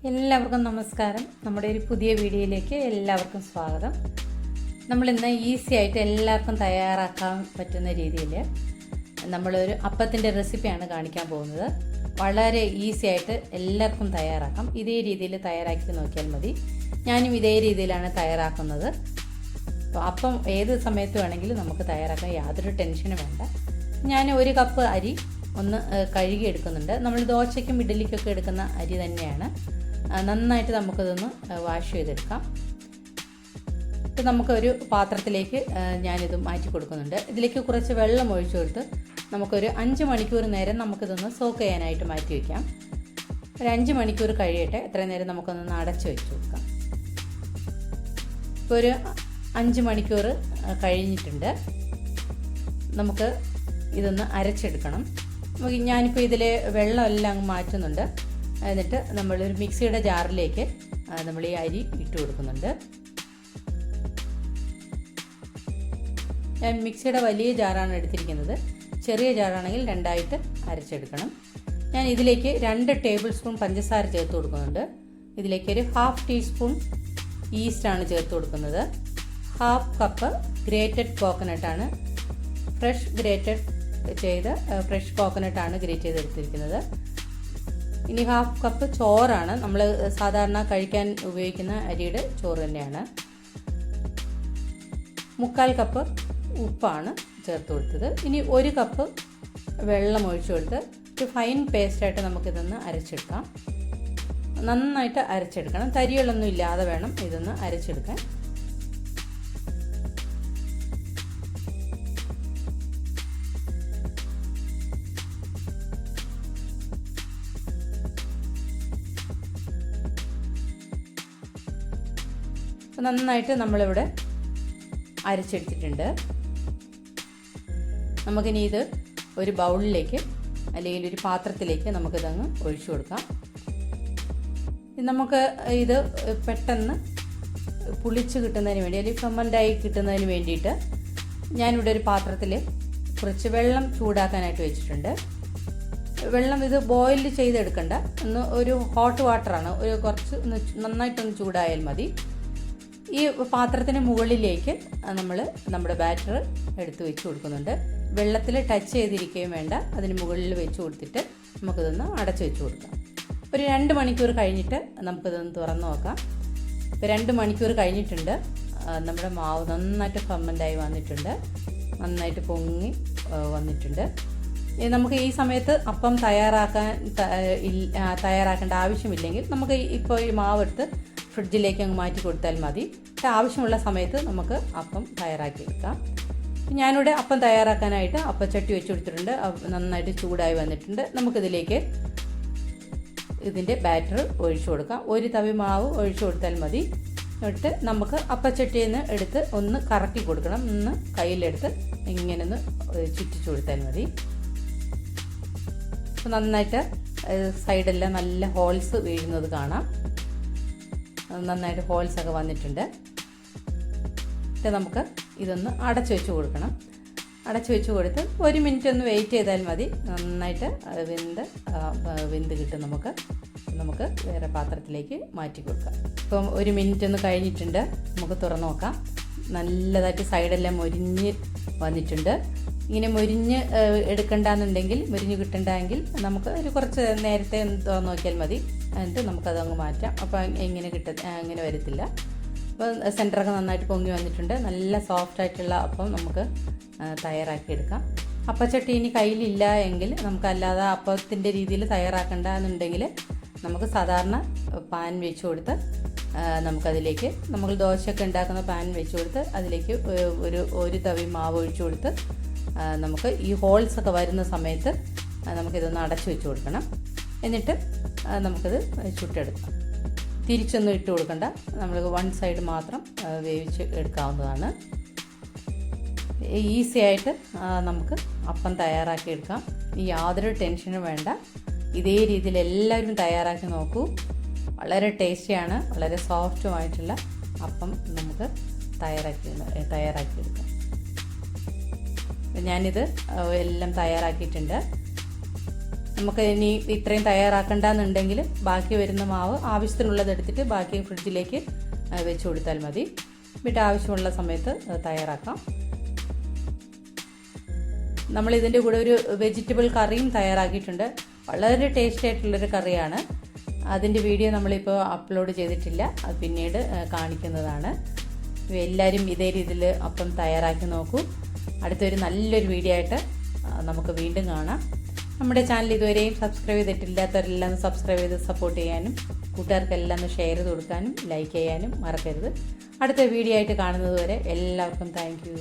എല്ലാവർക്കും നമസ്കാരം. നമ്മുടെ ഒരു പുതിയ വീഡിയോയിലേക്ക് എല്ലാവർക്കും സ്വാഗതം. നമ്മളിന്ന് ഈസി ആയിട്ട് എല്ലാവർക്കും തയ്യാറാക്കാൻ പറ്റുന്ന രീതിയിൽ നമ്മളൊരു അപ്പത്തിൻ്റെ റെസിപ്പിയാണ് കാണിക്കാൻ പോകുന്നത്. വളരെ ഈസി ആയിട്ട് എല്ലാവർക്കും തയ്യാറാക്കാം. ഇതേ രീതിയിൽ തയ്യാറാക്കി നോക്കിയാൽ മതി. ഞാനും ഇതേ രീതിയിലാണ് തയ്യാറാക്കുന്നത്. അപ്പോൾ അപ്പം ഏത് സമയത്ത് വേണമെങ്കിലും നമുക്ക് തയ്യാറാക്കാൻ യാതൊരു ടെൻഷനും വേണ്ട. ഞാൻ ഒരു കപ്പ് അരി ഒന്ന് കഴുകി എടുക്കുന്നുണ്ട്. നമ്മൾ ദോശയ്ക്കും ഇഡ്ഡലിക്കൊക്കെ എടുക്കുന്ന അരി തന്നെയാണ്. നന്നായിട്ട് നമുക്കതൊന്ന് വാഷ് ചെയ്തെടുക്കാം. ഇപ്പം നമുക്കൊരു പാത്രത്തിലേക്ക് ഞാനിത് മാറ്റി കൊടുക്കുന്നുണ്ട്. ഇതിലേക്ക് കുറച്ച് വെള്ളം ഒഴിച്ചു കൊടുത്ത് നമുക്കൊരു 5 മണിക്കൂർ നേരം നമുക്കിതൊന്ന് സോക്ക് ചെയ്യാനായിട്ട് മാറ്റി വയ്ക്കാം. ഒരു 5 മണിക്കൂർ കഴിയട്ടെ. എത്രയും നേരം നമുക്കൊന്ന് അടച്ച് വെച്ച് കൊടുക്കാം. ഇപ്പോൾ ഒരു 5 മണിക്കൂർ കഴിഞ്ഞിട്ടുണ്ട്. നമുക്ക് ഇതൊന്ന് അരച്ചെടുക്കണം. ഞാനിപ്പോൾ ഇതിലെ വെള്ളമെല്ലാം അങ്ങ് മാറ്റുന്നുണ്ട്. എന്നിട്ട് നമ്മളൊരു മിക്സിയുടെ ജാറിലേക്ക് നമ്മൾ ഈ അരി ഇട്ട് കൊടുക്കുന്നുണ്ട്. ഞാൻ മിക്സിയുടെ വലിയ ജാറാണ് എടുത്തിരിക്കുന്നത്. ചെറിയ ജാറാണെങ്കിൽ 2ആയിട്ട് അരച്ചെടുക്കണം. ഞാൻ ഇതിലേക്ക് 2 ടേബിൾ സ്പൂൺ പഞ്ചസാര ചേർത്ത് കൊടുക്കുന്നുണ്ട്. ഇതിലേക്ക് ഒരു 1/2 ടീസ്പൂൺ ഈസ്റ്റാണ് ചേർത്ത് കൊടുക്കുന്നത്. 1/2 കപ്പ് ഗ്രേറ്റഡ് കോക്കനട്ടാണ്, ഫ്രഷ് കോക്കനട്ടാണ് ഗ്രേറ്റ് ചെയ്തെടുത്തിരിക്കുന്നത്. ഇനി 1/2 കപ്പ് ചോറാണ്. നമ്മൾ സാധാരണ കഴിക്കാൻ ഉപയോഗിക്കുന്ന അരിയുടെ ചോറ് തന്നെയാണ്. 1/4 കപ്പ് ഉപ്പാണ് ചേർത്ത് കൊടുത്തത്. ഇനി 1 കപ്പ് വെള്ളം ഒഴിച്ചു കൊടുത്ത് ഒരു ഫൈൻ പേസ്റ്റായിട്ട് നമുക്കിതൊന്ന് അരച്ചെടുക്കാം. നന്നായിട്ട് അരച്ചെടുക്കണം. തരികളൊന്നും ഇല്ലാതെ വേണം ഇതൊന്ന് അരച്ചെടുക്കാൻ. നന്നായിട്ട് നമ്മളിവിടെ അരച്ചെടുത്തിട്ടുണ്ട്. നമുക്കിനി ഇത് ഒരു ബൗളിലേക്ക് അല്ലെങ്കിൽ ഒരു പാത്രത്തിലേക്ക് നമുക്കിതങ്ങ് ഒഴിച്ചു കൊടുക്കാം. നമുക്ക് ഇത് പെട്ടെന്ന് പുളിച്ച് കിട്ടുന്നതിന് വേണ്ടി അല്ലെങ്കിൽ ഫെർമെൻ്റായി കിട്ടുന്നതിന് വേണ്ടിയിട്ട് ഞാനിവിടെ ഒരു പാത്രത്തിൽ കുറച്ച് വെള്ളം ചൂടാക്കാനായിട്ട് വെച്ചിട്ടുണ്ട്. വെള്ളം ഇത് ബോയിൽ ചെയ്തെടുക്കണ്ട, ഒരു ഹോട്ട് വാട്ടറാണ്. കുറച്ച് നന്നായിട്ടൊന്ന് ചൂടായാൽ മതി. ഈ പാത്രത്തിന് മുകളിലേക്ക് നമ്മൾ നമ്മുടെ ബാറ്റർ എടുത്ത് വെച്ച് കൊടുക്കുന്നുണ്ട്. വെള്ളത്തിൽ ടച്ച് ചെയ്തിരിക്കുകയും വേണ്ട. അതിന് മുകളിൽ വെച്ച് കൊടുത്തിട്ട് നമുക്കിതൊന്ന് അടച്ചു വെച്ച് കൊടുക്കാം. ഒരു 2 മണിക്കൂർ കഴിഞ്ഞിട്ട് നമുക്കിതൊന്ന് തുറന്ന് നോക്കാം. ഇപ്പോൾ 2 മണിക്കൂർ കഴിഞ്ഞിട്ടുണ്ട്. നമ്മുടെ മാവ് നന്നായിട്ട് ഫെർമെൻ്റായി വന്നിട്ടുണ്ട്. നന്നായിട്ട് പൊങ്ങി വന്നിട്ടുണ്ട്. നമുക്ക് ഈ സമയത്ത് അപ്പം തയ്യാറാക്കേണ്ട ആവശ്യമില്ലെങ്കിൽ നമുക്ക് ഇപ്പോൾ ഈ മാവെടുത്ത് ഫ്രിഡ്ജിലേക്ക് അങ്ങ് മാറ്റി കൊടുത്താൽ മതി. ആവശ്യമുള്ള സമയത്ത് നമുക്ക് അപ്പം തയ്യാറാക്കിയെടുക്കാം. ഞാനിവിടെ അപ്പം തയ്യാറാക്കാനായിട്ട് അപ്പച്ചട്ടി വെച്ച് കൊടുത്തിട്ടുണ്ട്. നന്നായിട്ട് ചൂടായി വന്നിട്ടുണ്ട്. നമുക്കിതിലേക്ക് ഇതിൻ്റെ ബാറ്റർ ഒഴിച്ചു കൊടുക്കാം. 1 തവി മാവ് ഒഴിച്ചു കൊടുത്താൽ മതി. എന്നിട്ട് നമുക്ക് അപ്പച്ചട്ടിയിൽ നിന്ന് എടുത്ത് ഒന്ന് കറക്കി കൊടുക്കണം. ഒന്ന് കയ്യിലെടുത്ത് ഇങ്ങനെ ഒന്ന് ചുറ്റിച്ചു കൊടുത്താൽ മതി. നന്നായിട്ട് സൈഡെല്ലാം നല്ല ഹോൾസ് വീഴുന്നത് കാണാം. നന്നായിട്ട് ഹോൾസൊക്കെ വന്നിട്ടുണ്ട്. നമുക്ക് ഇതൊന്ന് അടച്ചു വെച്ച് കൊടുക്കണം. അടച്ചു വെച്ച് കൊടുത്ത് 1 മിനിറ്റ് ഒന്ന് വെയിറ്റ് ചെയ്താൽ മതി. നന്നായിട്ട് വെന്ത് കിട്ടും. നമുക്ക് വേറെ പാത്രത്തിലേക്ക് മാറ്റി കൊടുക്കാം. ഇപ്പം 1 മിനിറ്റ് ഒന്ന് കഴിഞ്ഞിട്ടുണ്ട്. നമുക്ക് തുറന്ന് നോക്കാം. നല്ലതായിട്ട് സൈഡെല്ലാം മൊരിഞ്ഞ് വന്നിട്ടുണ്ട്. ഇങ്ങനെ മൊരിഞ്ഞ് എടുക്കണ്ടെന്നുണ്ടെങ്കിൽ, മൊരിഞ്ഞ് കിട്ടണ്ടെങ്കിൽ നമുക്ക് ഒരു കുറച്ച് നേരത്തെ തുറന്ന് നോക്കിയാൽ മതി. എന്നിട്ട് നമുക്കതങ്ങ് മാറ്റാം. അപ്പോൾ അങ്ങനെ വരത്തില്ല. അപ്പോൾ സെൻറ്ററൊക്കെ നന്നായിട്ട് പൊങ്ങി വന്നിട്ടുണ്ട്. നല്ല സോഫ്റ്റായിട്ടുള്ള അപ്പം നമുക്ക് തയ്യാറാക്കിയെടുക്കാം. അപ്പച്ചട്ടി ഇനി കയ്യിലില്ല എങ്കിൽ നമുക്കല്ലാതെ അപ്പത്തിൻ്റെ രീതിയിൽ തയ്യാറാക്കണ്ട എന്നുണ്ടെങ്കിൽ നമുക്ക് സാധാരണ പാൻ വെച്ച് കൊടുത്ത് നമുക്കതിലേക്ക് നമ്മൾ ദോശയൊക്കെ ഉണ്ടാക്കുന്ന പാൻ വെച്ച് കൊടുത്ത് അതിലേക്ക് ഒരു തവി മാവ് ഒഴിച്ചു കൊടുത്ത് നമുക്ക് ഈ ഹോൾസൊക്കെ വരുന്ന സമയത്ത് നമുക്കിതൊന്ന് അടച്ചു വെച്ച് കൊടുക്കണം. എന്നിട്ട് നമുക്കിത് ചുട്ടെടുക്കാം. തിരിച്ചൊന്നും ഇട്ട് കൊടുക്കണ്ട. നമ്മൾ 1 സൈഡ് മാത്രം വേവിച്ച് എടുക്കാവുന്നതാണ്. ഈസി ആയിട്ട് നമുക്ക് അപ്പം തയ്യാറാക്കിയെടുക്കാം. യാതൊരു ടെൻഷനും വേണ്ട. ഇതേ രീതിയിൽ എല്ലാവരും തയ്യാറാക്കി നോക്കൂ. വളരെ ടേസ്റ്റിയാണ്. വളരെ സോഫ്റ്റുമായിട്ടുള്ള അപ്പം നമുക്ക് തയ്യാറാക്കിയെടുക്കാം. ഞാനിത് എല്ലാം തയ്യാറാക്കിയിട്ടുണ്ട്. നമുക്ക് ഇനി ഇത്രയും തയ്യാറാക്കണ്ടെന്നുണ്ടെങ്കിൽ ബാക്കി വരുന്ന മാവ് ആവശ്യത്തിനുള്ളത് എടുത്തിട്ട് ബാക്കി ഫ്രിഡ്ജിലേക്ക് വെച്ച് കൊടുത്താൽ മതി. എന്നിട്ട് ആവശ്യമുള്ള സമയത്ത് തയ്യാറാക്കാം. നമ്മളിതിൻ്റെ കൂടെ ഒരു വെജിറ്റബിൾ കറിയും തയ്യാറാക്കിയിട്ടുണ്ട്. വളരെ ടേസ്റ്റി ആയിട്ടുള്ളൊരു കറിയാണ്. അതിൻ്റെ വീഡിയോ നമ്മളിപ്പോൾ അപ്ലോഡ് ചെയ്തിട്ടില്ല, അത് പിന്നീട് കാണിക്കുന്നതാണ്. എല്ലാവരും ഇതേ രീതിയിൽ അപ്പം തയ്യാറാക്കി നോക്കൂ. അടുത്തൊരു നല്ലൊരു വീഡിയോ ആയിട്ട് നമുക്ക് വീണ്ടും കാണാം. നമ്മുടെ ചാനൽ ഇതുവരെയും സബ്സ്ക്രൈബ് ചെയ്തിട്ടില്ലാത്തവരെല്ലാം സബ്സ്ക്രൈബ് ചെയ്ത് സപ്പോർട്ട് ചെയ്യാനും കൂട്ടുകാർക്കെല്ലാം ഷെയർ ചെയ്ത് കൊടുക്കാനും ലൈക്ക് ചെയ്യാനും മറക്കരുത്. അടുത്ത വീഡിയോ ആയിട്ട് കാണുന്നത് വരെ എല്ലാവർക്കും താങ്ക് യു.